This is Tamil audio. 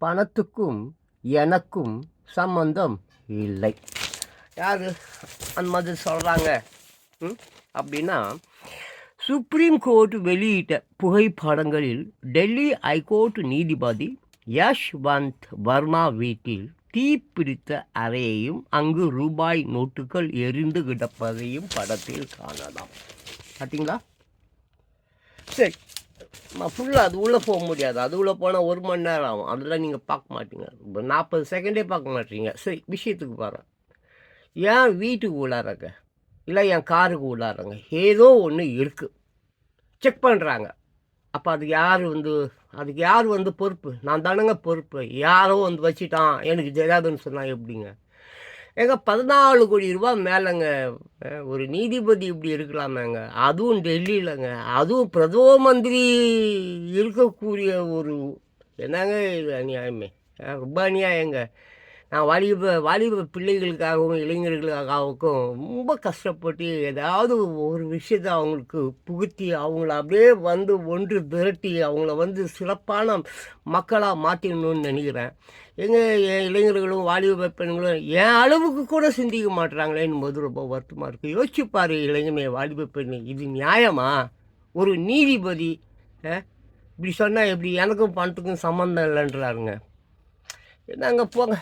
பணத்துக்கும் எனக்கும் சம்பந்தம் இல்லை. யார் அந்த மாதிரி சொல்கிறாங்க அப்படின்னா, சுப்ரீம் கோர்ட் வெளியிட்ட புகைப்படங்களில் டெல்லி ஹைகோர்ட் நீதிபதி யஷ்வந்த் வர்மா வீட்டில் தீப்பிடித்த அறையையும் அங்கு ரூபாய் நோட்டுகள் எரிந்து கிடப்பதையும் படத்தில் காணலாம். பார்த்தீங்களா? சரி, ஃபுல்லாக அது உள்ளே போக முடியாது. அது உள்ளே போனால் 1 மணி நேரம் ஆகும். அதெல்லாம் நீங்கள் பார்க்க மாட்டீங்க. 40 செகண்டே பார்க்க மாட்டீங்க. சரி, விஷயத்துக்கு பாருங்க. ஏன் வீட்டுக்கு உள்ளாரங்க, இல்லை என் காருக்கு உள்ளாரங்க ஏதோ ஒன்று இருக்குது, செக் பண்ணுறாங்க. அப்போ அதுக்கு யார் வந்து பொறுப்பு? நான் தானேங்க பொறுப்பு. யாரோ வந்து வச்சுட்டான், எனக்கு தெரியாதுன்னு சொன்னால் எப்படிங்க? ஏங்க 14 கோடி ரூபா மேலேங்க. ஒரு நீதிபதி இப்படி இருக்கலாமேங்க? அதுவும் டெல்லியிலங்க, அதுவும் பிரதம மந்திரி இருக்கக்கூடிய ஒரு என்னங்க இது அநியாயமே, ரொம்ப அநியாயங்க. நான் வாலிப பிள்ளைகளுக்காகவும் இளைஞர்களுக்காகவும் ரொம்ப கஷ்டப்பட்டு ஏதாவது ஒரு விஷயத்த அவங்களுக்கு புகுத்தி அவங்கள அப்படியே வந்து ஒன்று திரட்டி அவங்கள வந்து சிறப்பான மக்களாக மாற்றிடணும்னு நினைக்கிறேன். என் இளைஞர்களும் வாலிப பெண்களும் என் அளவுக்கு கூட சிந்திக்க மாட்டுறாங்களேன்னு போது ரொம்ப வருத்தமாக இருக்குது. யோசிச்சுப்பார் இளைஞனே, வாலிப பெண்ணு, இது நியாயமா? ஒரு நீதிபதி இப்படி சொன்னால் எப்படி? எனக்கும் பணத்துக்கும் சம்மந்தம் இல்லைன்றாருங்க. என்னங்க போங்க.